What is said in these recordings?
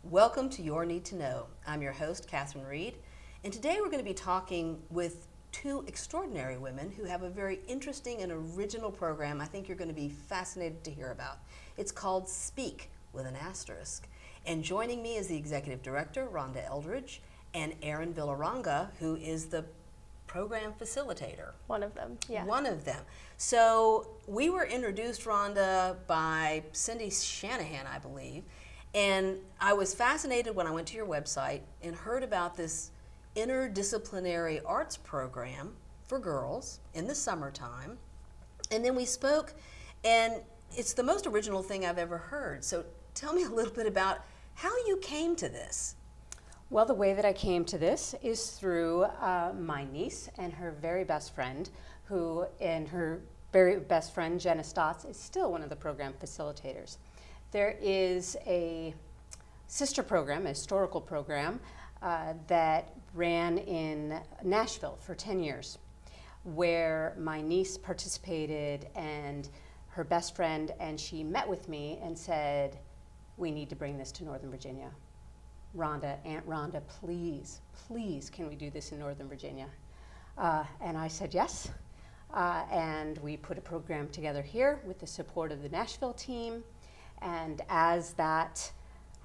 Welcome to Your Need to Know. I'm your host, Catherine Reed, and today we're going to be talking with two extraordinary women who have a very interesting and original program I think you're going to be fascinated to hear about. It's called Speak with an asterisk. And joining me is the executive director, Rhonda Eldridge, and Erin Villaranga, who is the program facilitator. One of them, yeah. One of them. So we were introduced, Rhonda, by Cindy Shanahan, I believe. And I was fascinated when I went to your website and heard about this interdisciplinary arts program for girls in the summertime. And then we spoke, and it's the most original thing I've ever heard. So tell me a little bit about how you came to this. Well, the way that I came to this is through my niece and her very best friend, her very best friend, Jenna Stotts, is still one of the program facilitators. There is a sister program, a historical program, that ran in Nashville for 10 years, where my niece participated and her best friend, and she met with me and said, we need to bring this to Northern Virginia. Rhonda, Aunt Rhonda, please, can we do this in Northern Virginia? And I said yes, and we put a program together here with the support of the Nashville team. And as that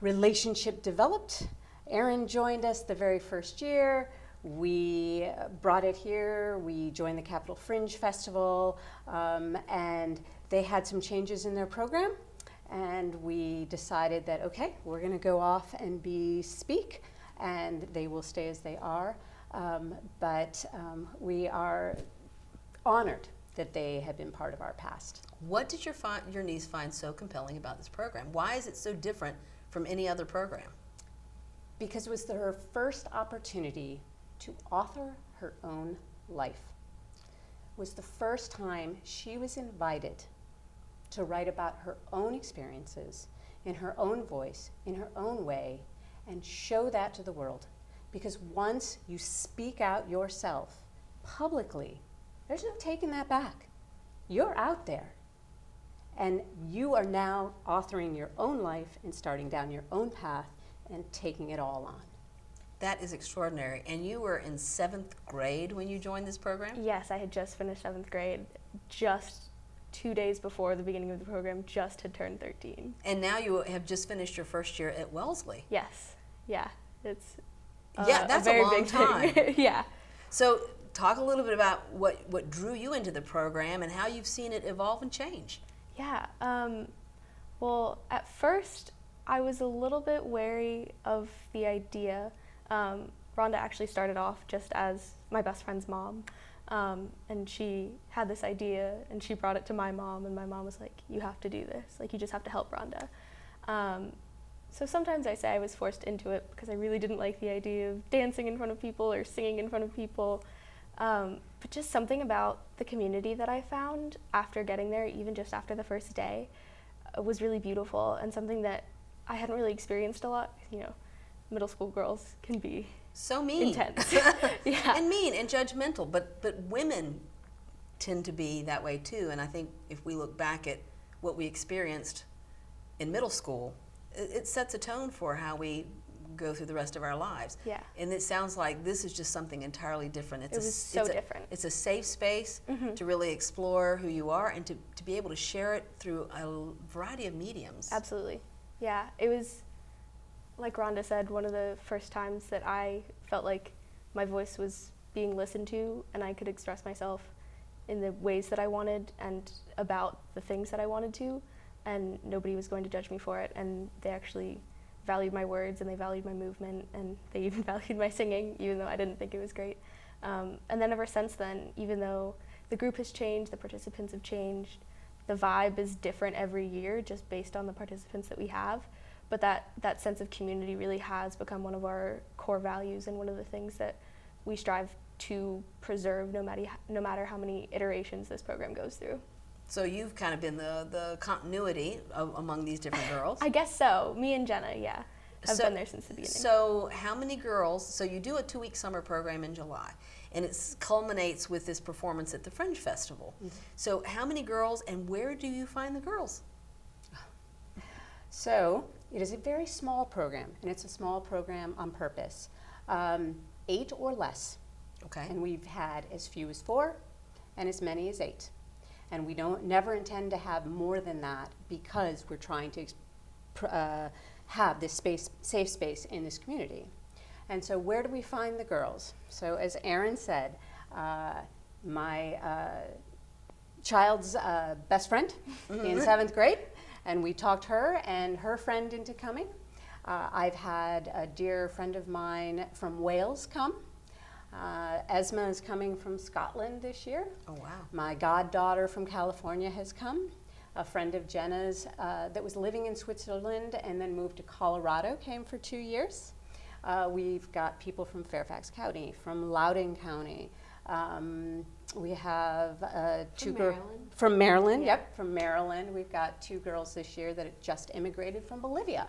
relationship developed, Erin joined us the very first year. We brought it here. We joined the Capitol Fringe Festival, and they had some changes in their program. And we decided that, okay, we're going to go off and be Speak, and they will stay as they are. But we are honored that they have been part of our past. What did your niece find so compelling about this program? Why is it so different from any other program? Because it was her first opportunity to author her own life. It was the first time she was invited to write about her own experiences in her own voice, in her own way, and show that to the world. Because once you speak out yourself publicly, there's no taking that back. You're out there. And you are now authoring your own life and starting down your own path and taking it all on. That is extraordinary. And you were in 7th grade when you joined this program? Yes, I had just finished 7th grade, just 2 days before the beginning of the program, just had turned 13. And now you have just finished your first year at Wellesley. Yes, yeah, it's that's a very long big time. thing. Yeah. So talk a little bit about what drew you into the program and how you've seen it evolve and change. Yeah, well, at first I was a little bit wary of the idea. Rhonda actually started off just as my best friend's mom, and she had this idea and she brought it to my mom, and my mom was like, you have to do this, like you just have to help Rhonda. So sometimes I say I was forced into it because I really didn't like the idea of dancing in front of people or singing in front of people. But just something about the community that I found after getting there, even just after the first day, was really beautiful and something that I hadn't really experienced a lot. You know, middle school girls can be so mean, intense, yeah, and mean and judgmental. But women tend to be that way too. And I think if we look back at what we experienced in middle school, it sets a tone for how we go through the rest of our lives. Yeah. And it sounds like this is just something entirely different. It was so different. It's a safe space to really explore who you are and to be able to share it through a variety of mediums. Absolutely. Yeah, it was, like Rhonda said, one of the first times that I felt like my voice was being listened to and I could express myself in the ways that I wanted and about the things that I wanted to, and nobody was going to judge me for it, and they actually valued my words and they valued my movement and they even valued my singing, even though I didn't think it was great. And then ever since then, even though the group has changed, the participants have changed, the vibe is different every year just based on the participants that we have, but that sense of community really has become one of our core values and one of the things that we strive to preserve no matter how many iterations this program goes through. So you've kind of been the continuity among these different girls. I guess so. Me and Jenna, yeah, have been there since the beginning. So how many girls, so you do a 2-week summer program in July, and it culminates with this performance at the Fringe Festival. So how many girls, and where do you find the girls? So it is a very small program, and it's a small program on purpose. 8 or less. Okay. And we've had as few as 4 and as many as 8. And we never intend to have more than that because we're trying to have this safe space in this community. And so where do we find the girls? So as Erin said, my child's best friend in 7th grade, and we talked her and her friend into coming. I've had a dear friend of mine from Wales come. Esma is coming from Scotland this year. Oh, wow. My goddaughter from California has come. A friend of Jenna's that was living in Switzerland and then moved to Colorado came for 2 years. We've got people from Fairfax County, from Loudoun County. We have from Maryland. Yeah. Yep, from Maryland. We've got 2 girls this year that have just immigrated from Bolivia.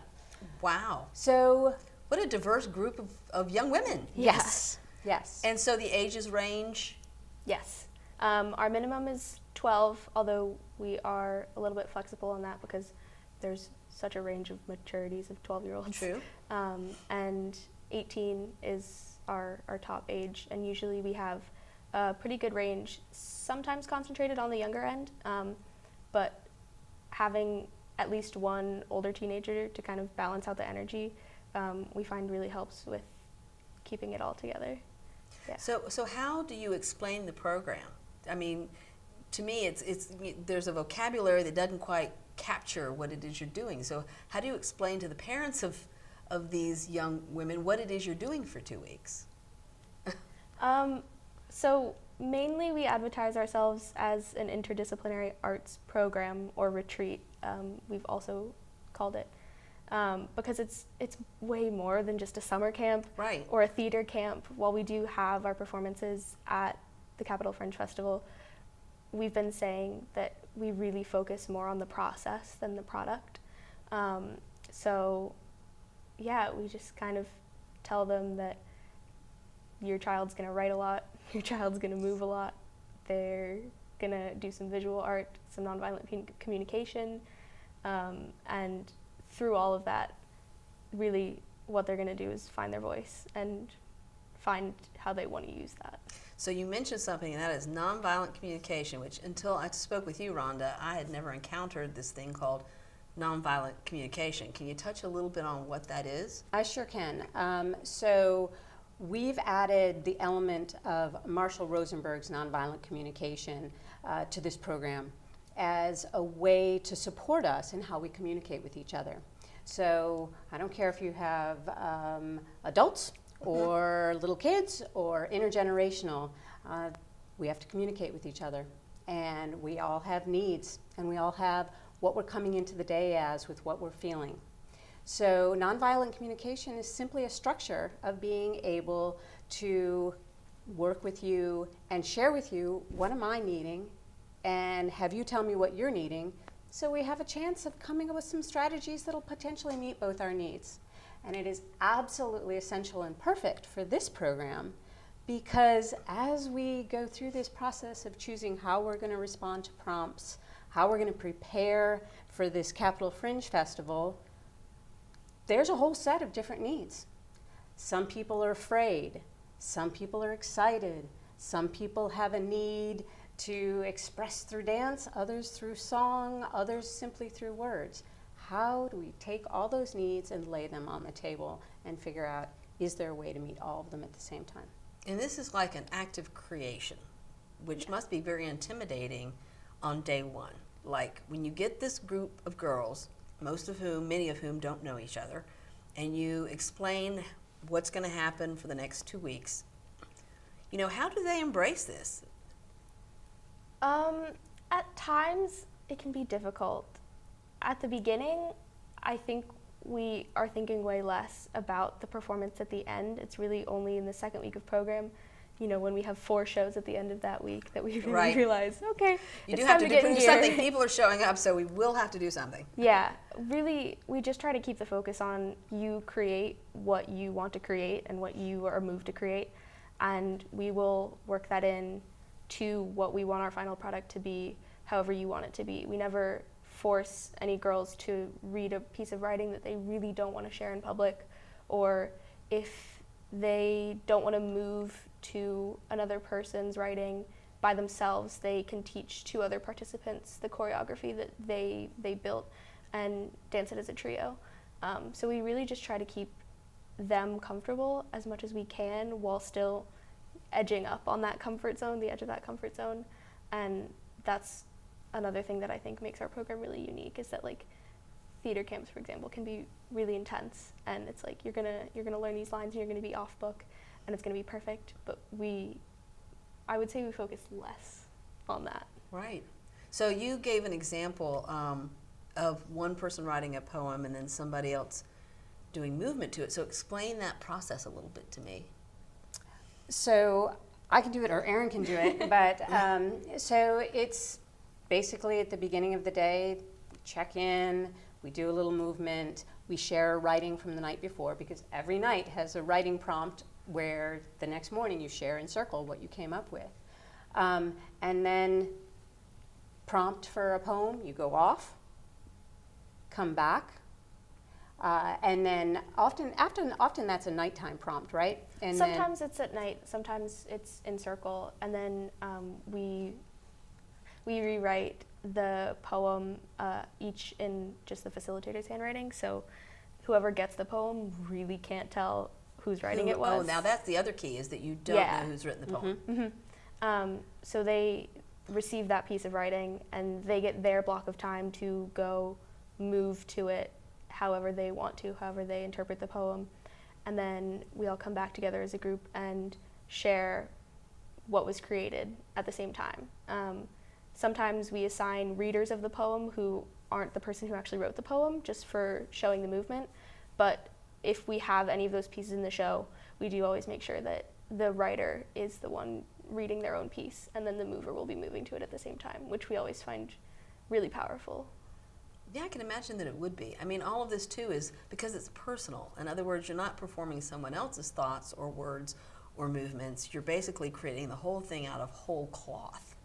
Wow. So, what a diverse group of young women. yes, yes. And so the ages range? Yes. Our minimum is 12, although we are a little bit flexible on that because there's such a range of maturities of 12-year-olds. True. And 18 is our top age, and usually we have a pretty good range, sometimes concentrated on the younger end, but having at least one older teenager to kind of balance out the energy, we find really helps with keeping it all together. Yeah. So how do you explain the program? I mean, to me, there's a vocabulary that doesn't quite capture what it is you're doing. So how do you explain to the parents of these young women what it is you're doing for 2 weeks? So mainly we advertise ourselves as an interdisciplinary arts program or retreat, we've also called it, because it's way more than just a summer camp Right. or a theater camp. While we do have our performances at the Capitol Fringe Festival, we've been saying that we really focus more on the process than the product. So yeah, we just kind of tell them that your child's going to write a lot, your child's going to move a lot, they're going to do some visual art, some nonviolent communication, and through all of that, really what they're going to do is find their voice and find how they want to use that. So you mentioned something, and that is nonviolent communication, which until I spoke with you, Rhonda, I had never encountered this thing called nonviolent communication. Can you touch a little bit on what that is? I sure can. So we've added the element of Marshall Rosenberg's nonviolent communication to this program as a way to support us in how we communicate with each other. So I don't care if you have adults or little kids or intergenerational, we have to communicate with each other. And we all have needs, and we all have what we're coming into the day as with what we're feeling. So nonviolent communication is simply a structure of being able to work with you and share with you, what am I needing, and have you tell me what you're needing, so we have a chance of coming up with some strategies that'll potentially meet both our needs. And it is absolutely essential and perfect for this program, because as we go through this process of choosing how we're going to respond to prompts, how we're going to prepare for this Capitol Fringe Festival, there's a whole set of different needs. Some people are afraid, some people are excited, some people have a need to express through dance, others through song, others simply through words. How do we take all those needs and lay them on the table and figure out, is there a way to meet all of them at the same time? And this is like an active creation, which must be very intimidating on day one. Like when you get this group of girls, many of whom don't know each other, and you explain what's going to happen for the next 2 weeks, how do they embrace this? At times, it can be difficult. At the beginning, I think we are thinking way less about the performance at the end. It's really only in the second week of program when we have 4 shows at the end of that week, that we really Right. realize, okay, You it's do time have to to get in produce gear. something. People are showing up, so we will have to do something. Yeah, really, we just try to keep the focus on you create what you want to create and what you are moved to create, and we will work that in to what we want our final product to be, however you want it to be. We never force any girls to read a piece of writing that they really don't want to share in public, or if they don't want to move to another person's writing by themselves, they can teach 2 other participants the choreography that they built and dance it as a trio. So we really just try to keep them comfortable as much as we can while still edging up on that comfort zone, the edge of that comfort zone. And that's another thing that I think makes our program really unique, is that like theater camps, for example, can be really intense, and it's like you're gonna learn these lines and you're gonna be off book and it's gonna be perfect, but I would say we focus less on that. Right. So you gave an example of one person writing a poem and then somebody else doing movement to it. So explain that process a little bit to me. So I can do it, or Erin can do it, but so it's basically at the beginning of the day, check in, we do a little movement, we share writing from the night before, because every night has a writing prompt where the next morning you share in circle what you came up with. And then prompt for a poem, you go off, come back, and then often that's a nighttime prompt, right? And sometimes it's at night, sometimes it's in circle, and then we rewrite the poem each in just the facilitator's handwriting, so whoever gets the poem really can't tell whose writing it was. Oh, now that's the other key, is that you don't know who's written the poem. Mm-hmm. So they receive that piece of writing and they get their block of time to go move to it however they want to, however they interpret the poem. And then we all come back together as a group and share what was created at the same time. Sometimes we assign readers of the poem who aren't the person who actually wrote the poem, just for showing the movement. But if we have any of those pieces in the show, we do always make sure that the writer is the one reading their own piece, and then the mover will be moving to it at the same time, which we always find really powerful. Yeah, I can imagine that it would be. I mean, all of this too is because it's personal. In other words, you're not performing someone else's thoughts or words or movements. You're basically creating the whole thing out of whole cloth.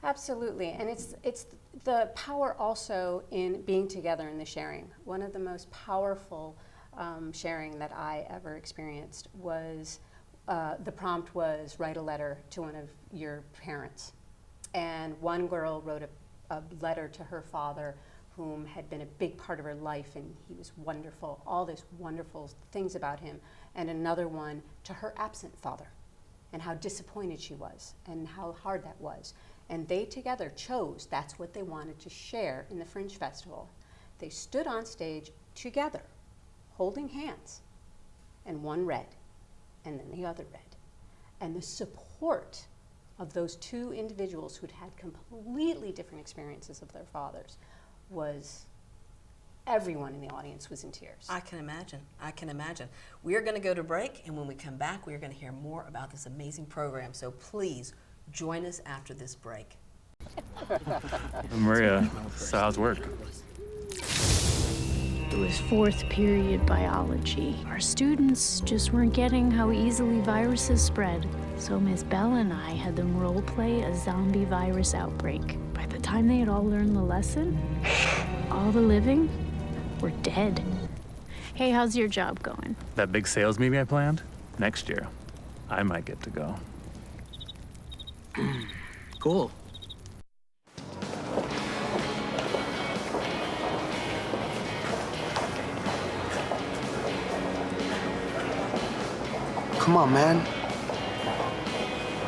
Absolutely, and it's the power also in being together in the sharing. One of the most powerful sharing that I ever experienced was, the prompt was write a letter to one of your parents. And one girl wrote a letter to her father, whom had been a big part of her life, and he was wonderful, all these wonderful things about him. And another one to her absent father, and how disappointed she was, and how hard that was. And they together chose that's what they wanted to share in the Fringe Festival. They stood on stage together, holding hands, and one read, and then the other read. And the support of those 2 individuals who'd had completely different experiences of their fathers was, everyone in the audience was in tears. I can imagine. I can imagine. We are going to go to break, and when we come back, we are going to hear more about this amazing program. So please join us after this break. Maria, so how's work? It was 4th period biology. Our students just weren't getting how easily viruses spread. So Miss Bell and I had them role play a zombie virus outbreak. By the time they had all learned the lesson, all the living were dead. Hey, how's your job going? That big sales meeting I planned? Next year, I might get to go. Cool. Come on, man.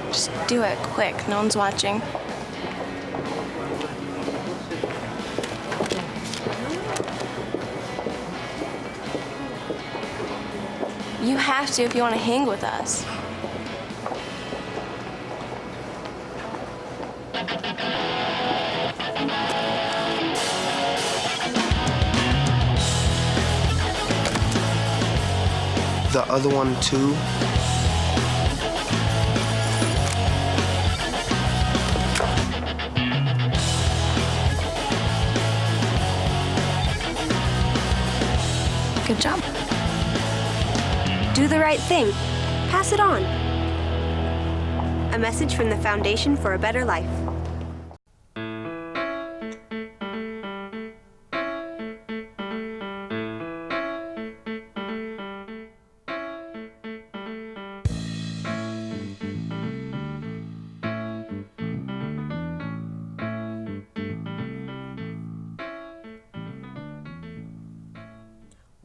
Just do it quick. No one's watching. You have to if you want to hang with us. The other one too. Good job. Do the right thing. Pass it on. A message from the Foundation for a Better Life.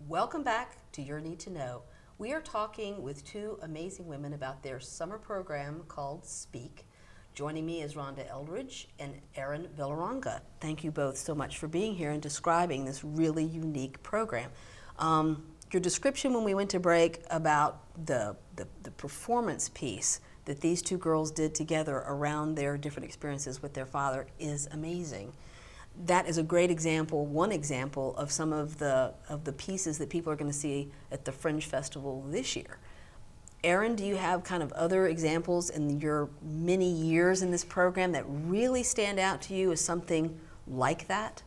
Welcome back to Your Need to Know. We are talking with two amazing women about their summer program called Speak. Joining me is Rhonda Eldridge and Erin Villaronga. Thank you both so much for being here and describing this really unique program. Your description when we went to break about the performance piece that these two girls did together around their different experiences with their father is amazing. That is a great example, one example of some of the pieces that people are going to see at the Fringe Festival this year. Erin, do you have kind of other examples in your many years in this program that really stand out to you as something like that?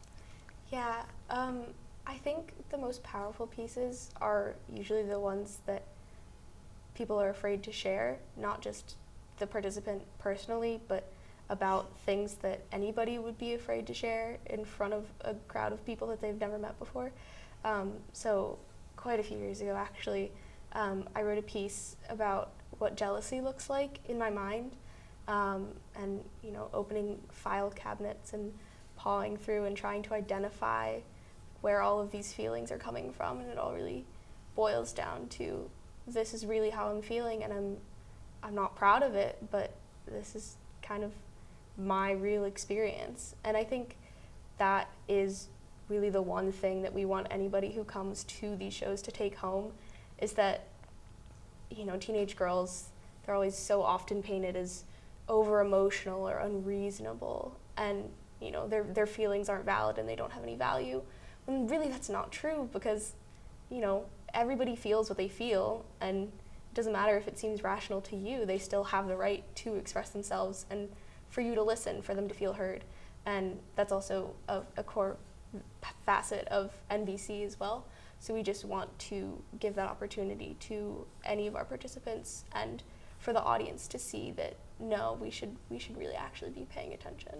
Yeah, I think the most powerful pieces are usually the ones that people are afraid to share, not just the participant personally, but about things that anybody would be afraid to share in front of a crowd of people that they've never met before. So quite a few years ago, actually, I wrote a piece about what jealousy looks like in my mind, and opening file cabinets and pawing through and trying to identify where all of these feelings are coming from, and it all really boils down to, this is really how I'm feeling, and I'm not proud of it, but this is kind of my real experience. And I think that is really the one thing that we want anybody who comes to these shows to take home, is that teenage girls, they're always so often painted as over emotional or unreasonable, and their feelings aren't valid and they don't have any value, when really that's not true, because everybody feels what they feel, and it doesn't matter if it seems rational to you, they still have the right to express themselves and for you to listen, for them to feel heard. And that's also a core facet of NBC as well. So we just want to give that opportunity to any of our participants and for the audience to see that, no, we should really actually be paying attention.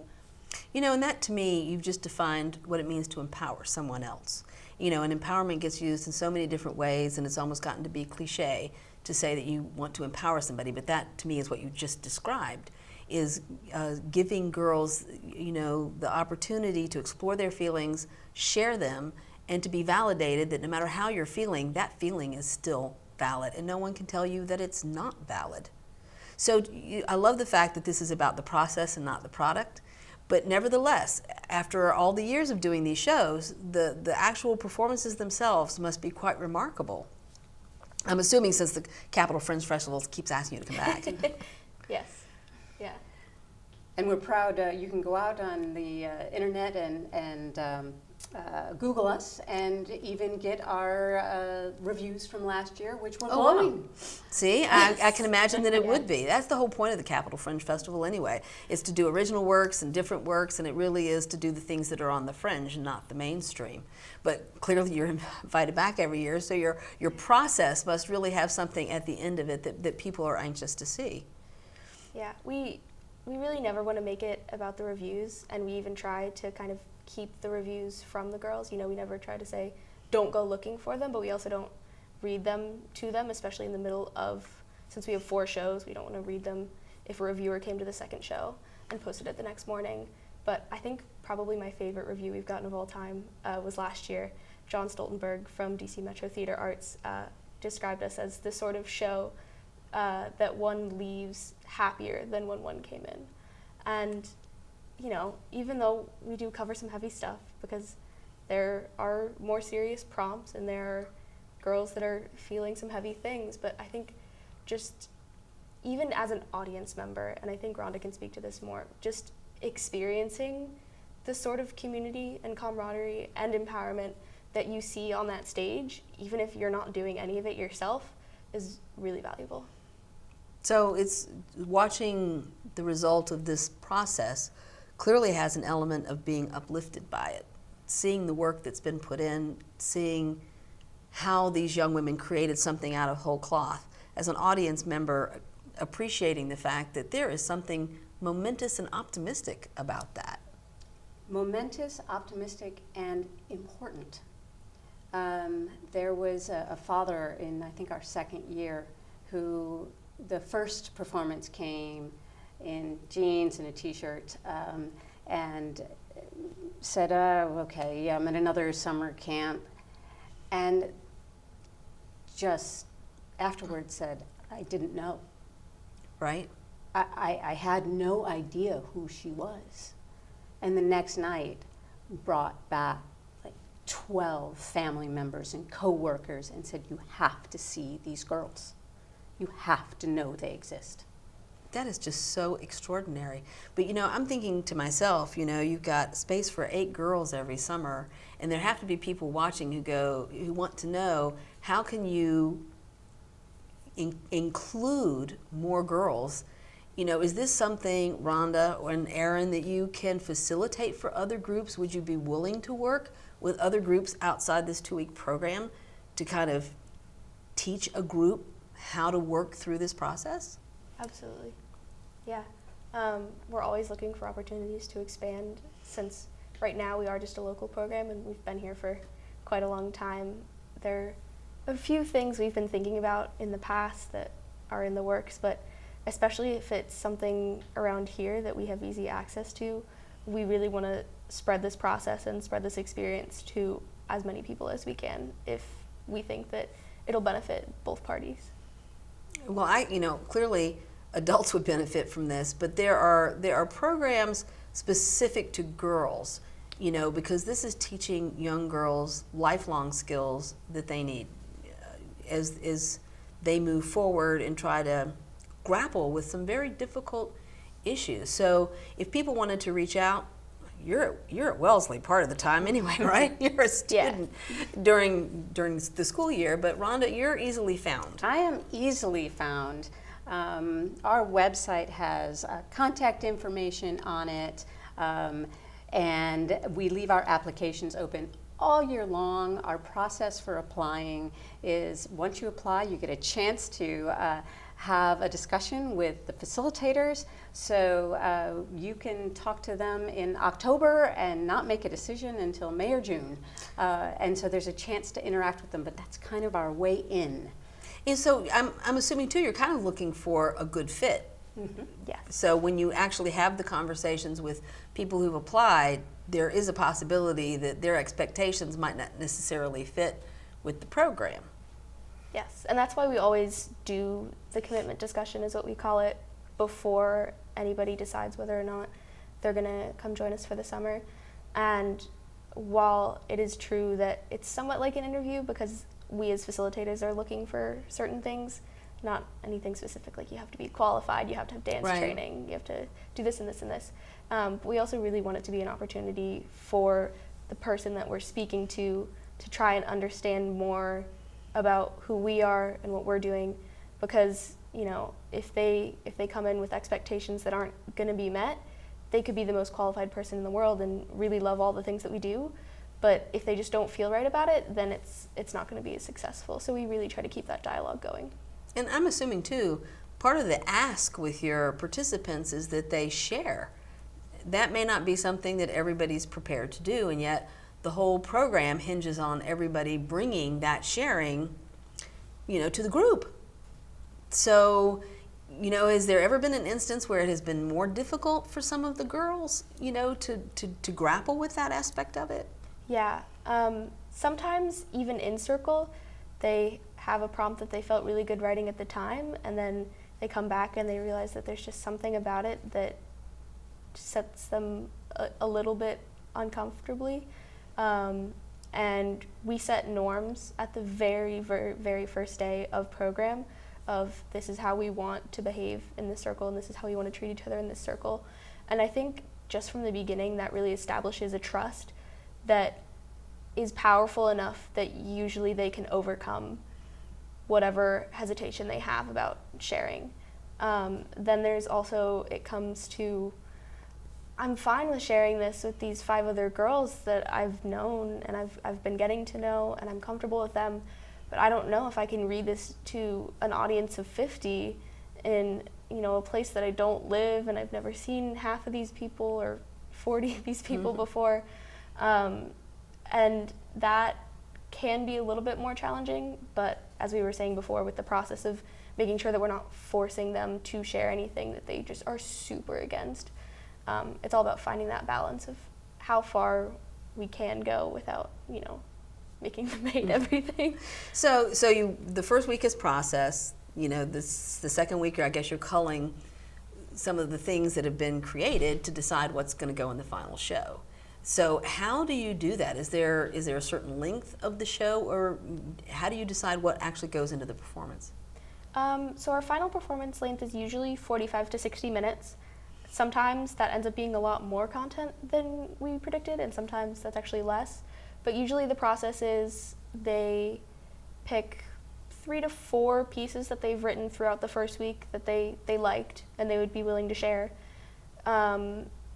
And that to me, you've just defined what it means to empower someone else. And empowerment gets used in so many different ways, and it's almost gotten to be cliche to say that you want to empower somebody, but that to me is what you just described, is giving girls, the opportunity to explore their feelings, share them, and to be validated that no matter how you're feeling, that feeling is still valid, and no one can tell you that it's not valid. So I love the fact that this is about the process and not the product, but nevertheless, after all the years of doing these shows, the actual performances themselves must be quite remarkable. I'm assuming, since the Capitol Fringe Festival keeps asking you to come back. Yes. Yeah. And we're proud. You can go out on the internet and Google us, and even get our reviews from last year, which were glowing. Wow. See, I can imagine that it would be. That's the whole point of the Capitol Fringe Festival anyway, is to do original works and different works, and it really is to do the things that are on the fringe and not the mainstream. But clearly you're invited back every year, so your process must really have something at the end of it that people are anxious to see. Yeah, we really never want to make it about the reviews, and we even try to kind of keep the reviews from the girls. We never try to say, don't go looking for them, but we also don't read them to them, especially in the middle of, since we have 4 shows, we don't want to read them if a reviewer came to the second show and posted it the next morning. But I think probably my favorite review we've gotten of all time was last year. John Stoltenberg from DC Metro Theater Arts described us as the sort of show that one leaves happier than when one came in. And even though we do cover some heavy stuff, because there are more serious prompts and there are girls that are feeling some heavy things, but I think just even as an audience member, and I think Rhonda can speak to this more, just experiencing the sort of community and camaraderie and empowerment that you see on that stage, even if you're not doing any of it yourself, is really valuable. So it's watching the result of this process clearly has an element of being uplifted by it, seeing the work that's been put in, seeing how these young women created something out of whole cloth. As an audience member, appreciating the fact that there is something momentous and optimistic about that. Momentous, optimistic, and important. There was a father in, I think, our second year who the first performance came in jeans and a t-shirt and said, oh, okay, yeah, I'm at another summer camp. And just afterwards said, I didn't know. Right? I had no idea who she was. And the next night brought back like 12 family members and co-workers and said, you have to see these girls. You have to know they exist. That is just so extraordinary. But you know, I'm thinking to myself, you know, you've got space for 8 girls every summer, and there have to be people watching who want to know, how can you include more girls? You know, is this something, Rhonda and Aaron, that you can facilitate for other groups? Would you be willing to work with other groups outside this 2-week program to kind of teach a group how to work through this process? Absolutely. Yeah. We're always looking for opportunities to expand, since right now we are just a local program and we've been here for quite a long time. There are a few things we've been thinking about in the past that are in the works, but especially if it's something around here that we have easy access to, we really want to spread this process and spread this experience to as many people as we can if we think that it'll benefit both parties. Well, clearly adults would benefit from this, but there are programs specific to girls, you know, because this is teaching young girls lifelong skills that they need as they move forward and try to grapple with some very difficult issues. So if people wanted to reach out, you're at Wellesley part of the time anyway, right? You're a student during the school year, but Rhonda, you're easily found. I am easily found. Our website has contact information on it, and we leave our applications open all year long. Our process for applying is, once you apply, you get a chance to have a discussion with the facilitators, so you can talk to them in October and not make a decision until May or June. And so there's a chance to interact with them, but that's kind of our way in. And so I'm assuming too, you're kind of looking for a good fit. Mm-hmm. Yeah. So when you actually have the conversations with people who've applied, there is a possibility that their expectations might not necessarily fit with the program. Yes, and that's why we always do the commitment discussion, is what we call it, before anybody decides whether or not they're going to come join us for the summer. And while it is true that it's somewhat like an interview, because we as facilitators are looking for certain things, not anything specific, like you have to be qualified, you have to have dance training, you have to do this and this and this. We also really want it to be an opportunity for the person that we're speaking to try and understand more about who we are and what we're doing, because you know, if they come in with expectations that aren't going to be met, they could be the most qualified person in the world and really love all the things that we do, but if they just don't feel right about it, then it's not going to be as successful. So we really try to keep that dialogue going. And I'm assuming too, part of the ask with your participants is that they share. That may not be something that everybody's prepared to do, and yet the whole program hinges on everybody bringing that sharing, you know, to the group. So, you know, has there ever been an instance where it has been more difficult for some of the girls, you know, to grapple with that aspect of it? Yeah. Sometimes even in circle, they have a prompt that they felt really good writing at the time, and then they come back and they realize that there's just something about it that sets them a little bit uncomfortably. And we set norms at the very, very, very first day of program of, this is how we want to behave in this circle and this is how we want to treat each other in this circle. And I think just from the beginning that really establishes a trust that is powerful enough that usually they can overcome whatever hesitation they have about sharing. Then there's also, it comes to, I'm fine with sharing this with these 5 other girls that I've known and I've been getting to know, and I'm comfortable with them, but I don't know if I can read this to an audience of 50 in, you know, a place that I don't live, and I've never seen half of these people or 40 of these people before. And that can be a little bit more challenging, but as we were saying before, with the process of making sure that we're not forcing them to share anything that they just are super against, it's all about finding that balance of how far we can go without, you know, making them hate everything. So the first week is process. You know, the second week, I guess you're culling some of the things that have been created to decide what's going to go in the final show. So how do you do that? Is there a certain length of the show, or how do you decide what actually goes into the performance? So our final performance length is usually 45 to 60 minutes. Sometimes that ends up being a lot more content than we predicted, and sometimes that's actually less. But usually the process is they pick 3 to 4 pieces that they've written throughout the first week that they liked and they would be willing to share.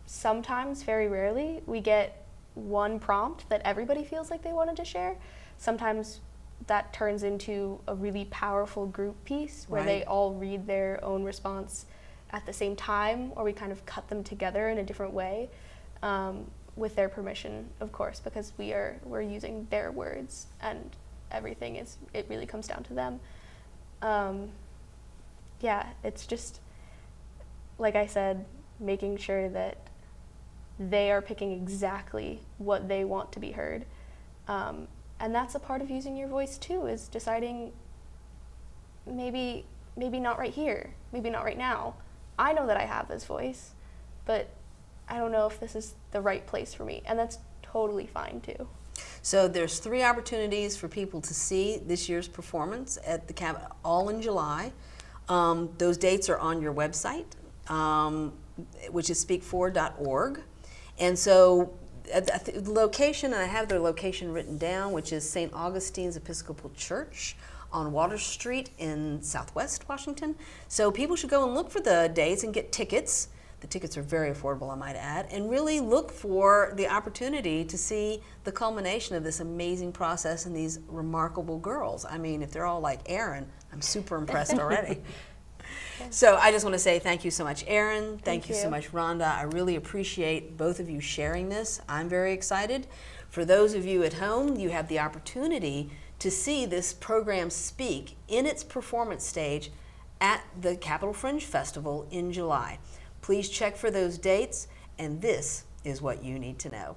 Sometimes, very rarely, we get one prompt that everybody feels like they wanted to share. Sometimes that turns into a really powerful group piece where they all read their own response at the same time, or we kind of cut them together in a different way, with their permission, of course, because we're using their words, and everything it really comes down to them. Yeah, it's just, like I said, making sure that they are picking exactly what they want to be heard. And that's a part of using your voice too, is deciding maybe not right here, maybe not right now. I know that I have this voice, but I don't know if this is the right place for me, and that's totally fine too. So there's 3 opportunities for people to see this year's performance at the Cabot, all in July. Those dates are on your website, which is speak4.org. And so the location, and I have their location written down, which is St. Augustine's Episcopal Church on Water Street in Southwest Washington. So people should go and look for the dates and get tickets. The tickets are very affordable, I might add, and really look for the opportunity to see the culmination of this amazing process and these remarkable girls. I mean, if they're all like Erin, I'm super impressed already. So I just want to say thank you so much, Erin. Thank you so much, Rhonda. I really appreciate both of you sharing this. I'm very excited. For those of you at home, you have the opportunity to see this program speak in its performance stage at the Capitol Fringe Festival in July. Please check for those dates, and this is what you need to know.